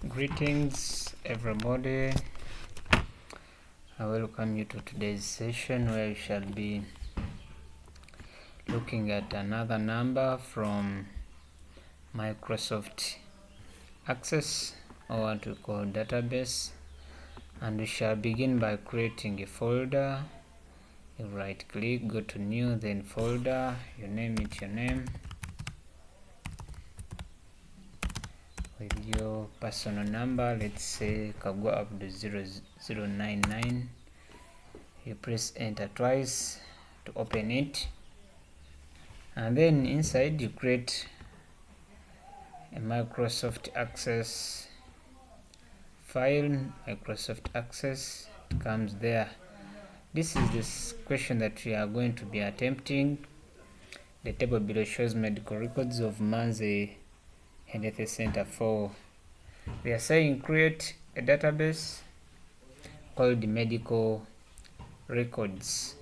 Greetings everybody, I welcome you to today's session where we shall be looking at another number from Microsoft Access, or what we call database, and we shall begin by creating a folder. You right click, go to new, then folder, you name it your name with your personal number, let's say kaggwa abdul 0099. You press enter twice to open it, and then inside you create a Microsoft Access file. Microsoft Access, it comes there. This is this question that we are going to be attempting. The table below shows medical records of Manze Health Center 4. We are saying create a database called medical records.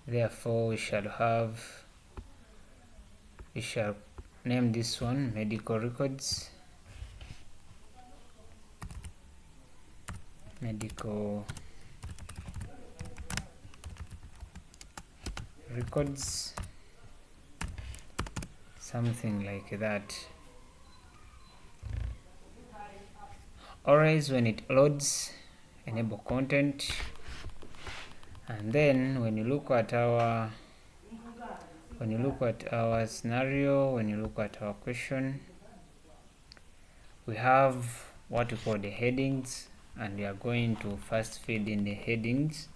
Therefore we shall name this one medical records. Medical records, something like that. Always when it loads, enable content, and then when you look at our scenario, when you look at our question, we have what we call the headings, and we are going to first feed in the headings,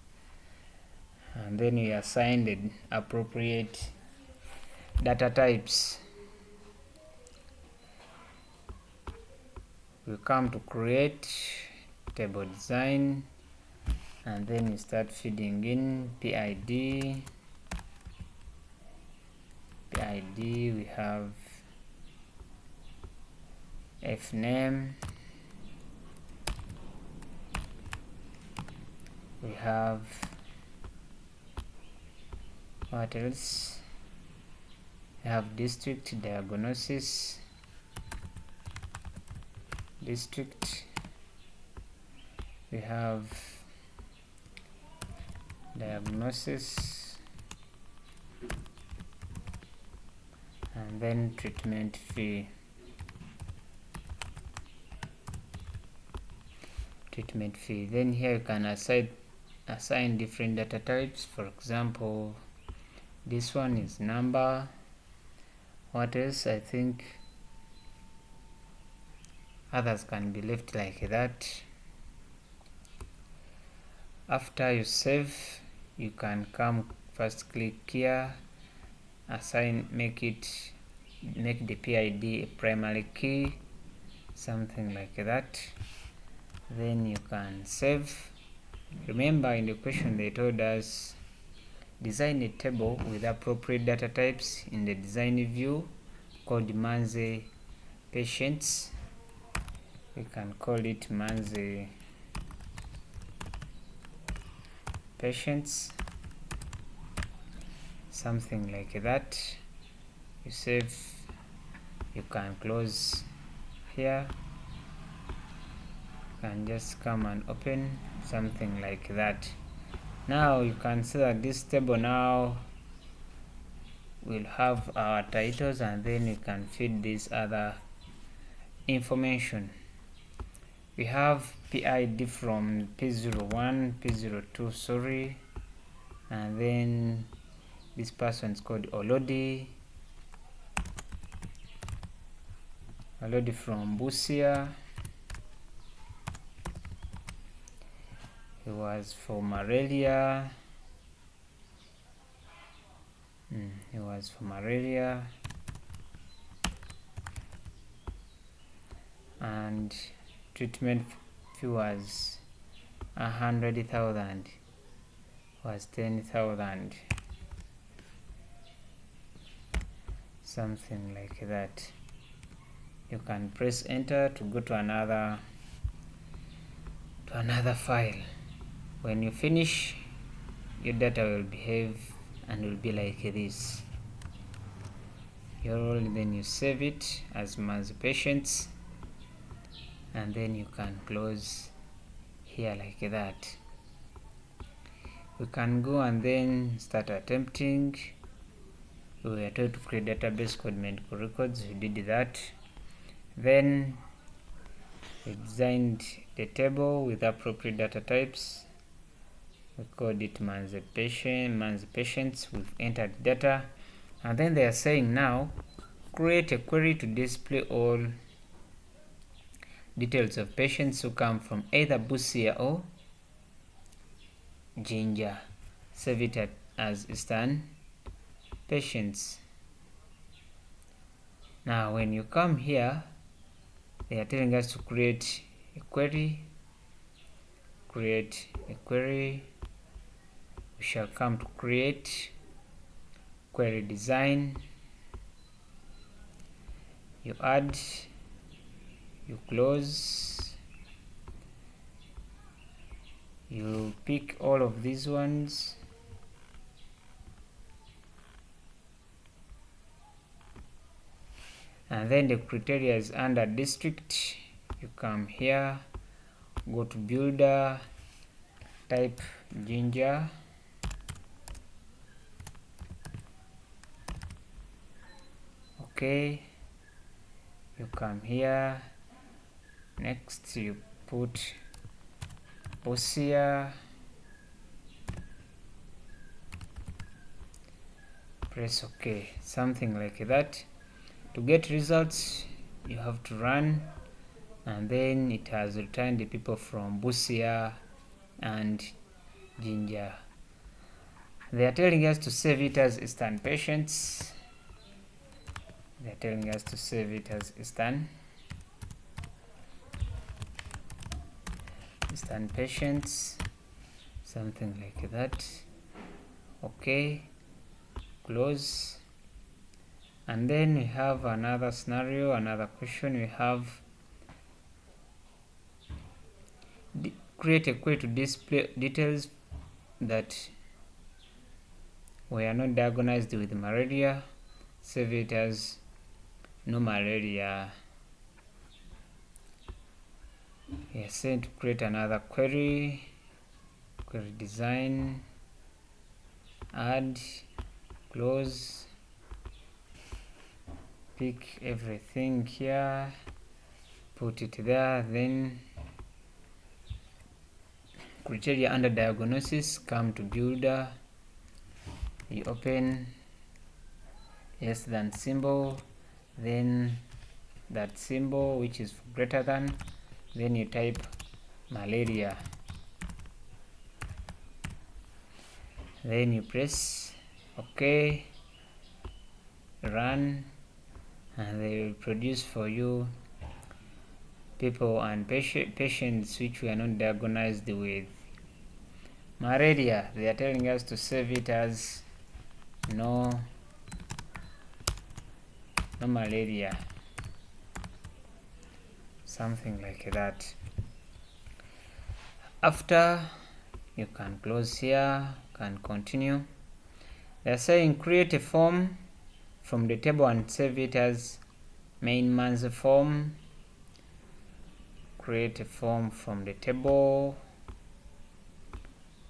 and then we assign the appropriate data types. We come to create table design, and then you start feeding in PID. We have FNAME, we have what else? We have district, diagnosis, district, we have diagnosis, and then treatment fee. Then here you can assign different data types. For example, this one is number. What else? I think others can be left like that. After you save, you can come first click here, assign, make the PID a primary key, something like that. Then you can save. Remember, in the question they told us design a table with appropriate data types in the design view called Manze patients. We can call it Manze patients, something like that. You save, you can close here, you can just come and open, something like that. Now you can see that this table now will have our titles, and then you can feed this other information. We have PID from P01, P02, and then this person is called Olodi from Busia. He was for malaria. And treatment fee was 100,000, was 10,000, something like that. You can press enter to go to another file. When you finish, your data will behave and will be like this. Then you save it as Manze patients, and then you can close here like that. We can go and then start attempting. We are told to create database code medical records. We did that. Then we designed the table with appropriate data types. We called it man's patients. We've entered data, and then they are saying now create a query to display all details of patients who come from either Busia or Jinja. Save it as Eastern patients. Now when you come here, they are telling us to create a query. Create a query. We shall come to create query design. You add, you close, you pick all of these ones, and then the criteria is under district. You come here, go to builder, type Jinja, okay. You come here, next you put Busia, press OK, something like that. To get results, you have to run, and then it has returned the people from Busia and Jinja. They are telling us to save it as Eastern patients. They are telling us to save it as Eastern patients, something like that. Okay, close. And then we have another scenario, another question. We have create a query to display details that were not diagnosed with malaria. Save it as no malaria. We are saying to create another query. Query design, add, close, pick everything here, put it there. Then criteria under diagnosis, come to builder, you open less than symbol, then that symbol which is greater than, then you type malaria, then you press OK, run, and they will produce for you people and patients which were not diagnosed with malaria. They are telling us to save it as no malaria, something like that. After, you can close here, can continue. They are saying create a form from the table and save it as main man's form. Create a form from the table.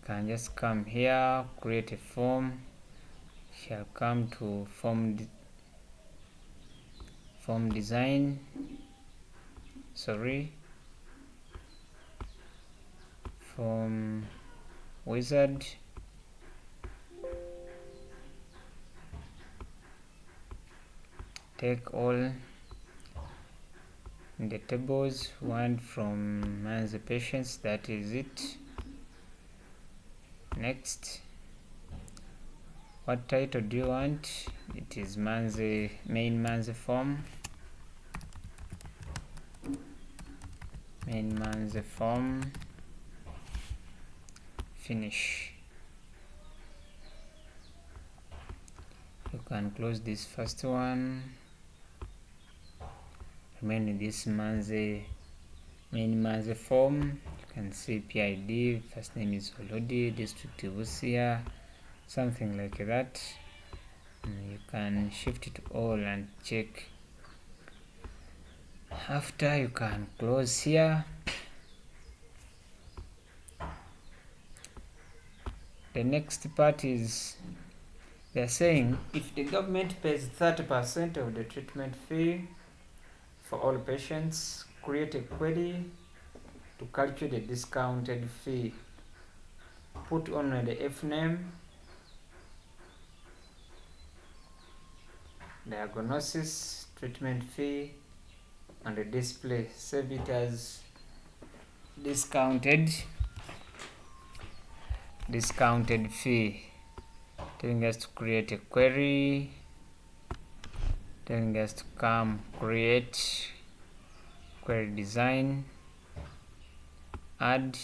Can just come here, create a form. Shall come to form design, form wizard, take all the tables, one from man's patients, that is it. Next, what title do you want? It is main man's form, finish. You can close this first one, remain in this main man's form. You can see PID, first name is Olodi, district Busia, something like that. And you can shift it all and check After, you can close here. The next part is they're saying if the government pays 30% of the treatment fee for all patients, create a query to calculate the discounted fee. Put only the F name, diagnosis, treatment fee, and the display. Save it as discounted fee. Telling us to create a query, telling us to come create query design, add,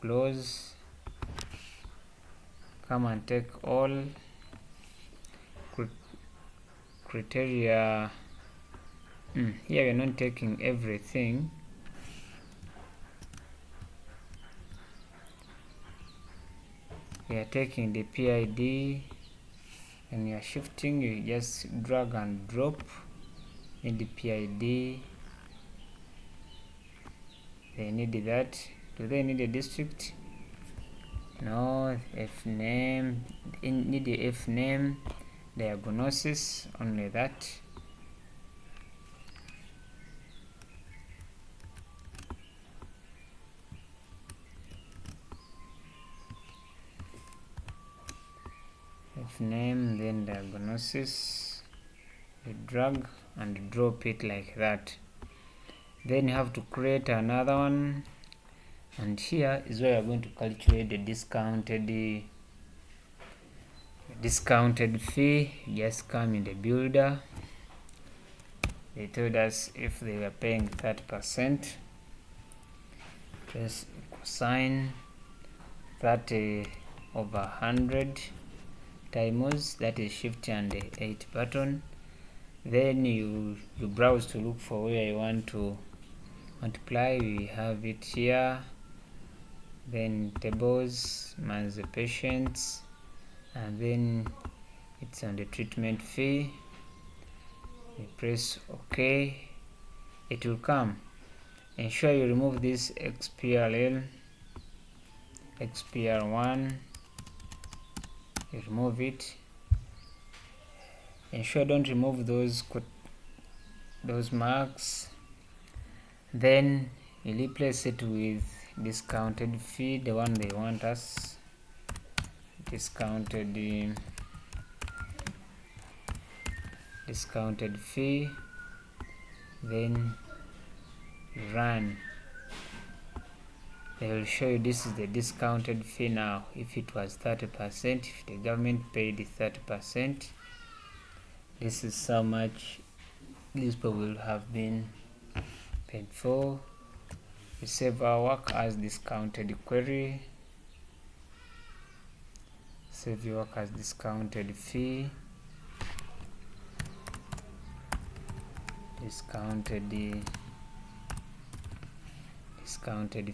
close, come and take all criteria. Here we're not taking everything. We are taking the PID, and you are shifting. You just drag and drop in the PID. They need that. Do they need a district? No. F name, need the F name, diagnosis, only that. F name, then diagnosis. You drag and drop it like that. Then you have to create another one, and here is where you're going to calculate the discounted fee. Just come in the builder. They told us if they were paying 30%, press sign 30 over 100 times, that is shift and the 8 button. Then you browse to look for where you want to multiply. We have it here. Then tables, minus the patients, and then it's on the treatment fee. We press OK. It will come. Ensure you remove this XPRL, XPR1. You remove it. Ensure don't remove those marks. Then you replace it with discounted fee, the one they want us. Discounted fee. Then run. They will show you this is the discounted fee now. If it was 30%, if the government paid 30%, this is how much these people will have been paid for. We save our work as discounted query. Save your work as discounted fee. Discounted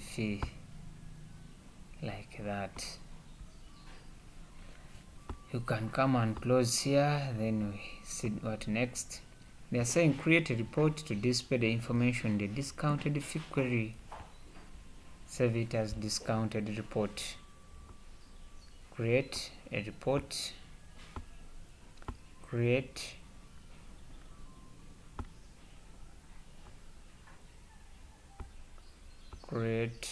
fee, like that. You can come and close here. Then we see what next. They are saying create a report to display the information in the discounted fee query. Save it as discounted report. Create a report. Create report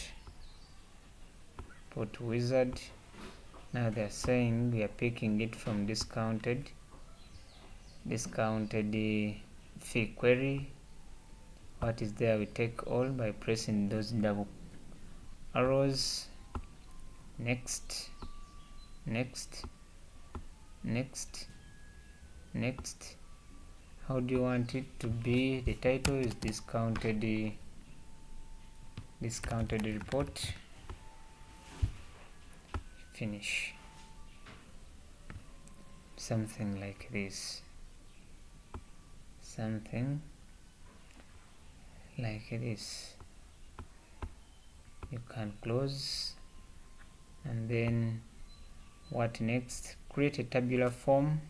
wizard. Now they're saying we are picking it from discounted fee query. What is there? We take all by pressing those double arrows. Next. How do you want it to be? The title is discounted report. Finish. Something like this. You can close. And then what next? Create a tabular form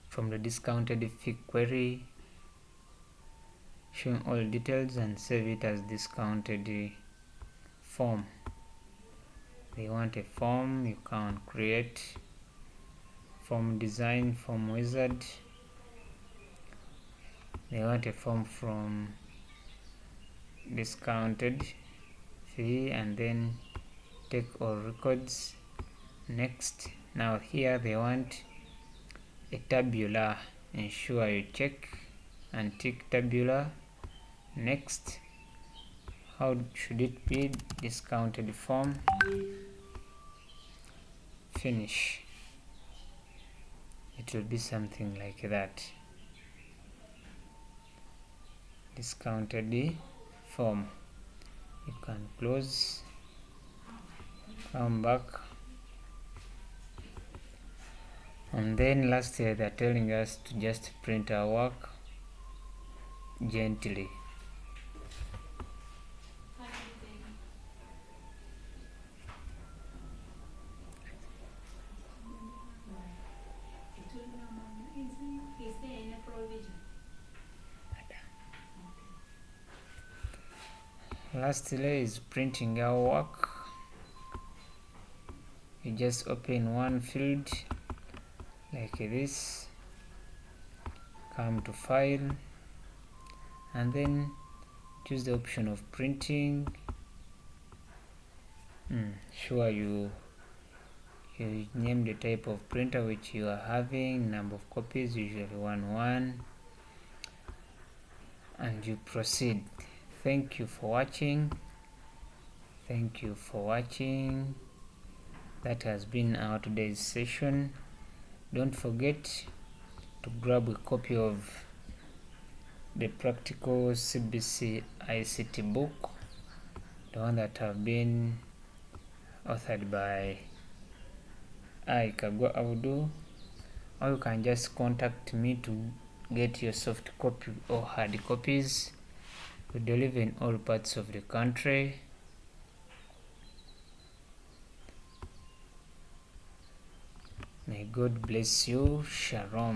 from the discounted fee query. showing all details, and save it as discounted form. They want a form, you can create form design, form wizard. They want a form from discounted fee, and then take all records. Next, now here they want a tabular. Ensure you check and tick tabular. Next, how should it be? Discounted form. Finish. It will be something like that. Discounted form. You can close, come back, and then lastly they're telling us to just print our work gently. Lastly is printing our work. You just open one field like this, come to file, and then choose the option of printing. Sure you name the type of printer which you are having, number of copies, usually 1, and you proceed. Thank you for watching. That has been our today's session. Don't forget to grab a copy of the practical CBC ICT book, the one that have been authored by kaggwa Abdul, or you can just contact me to get your soft copy or hard copies. We deliver in all parts of the country. May God bless you. Shalom.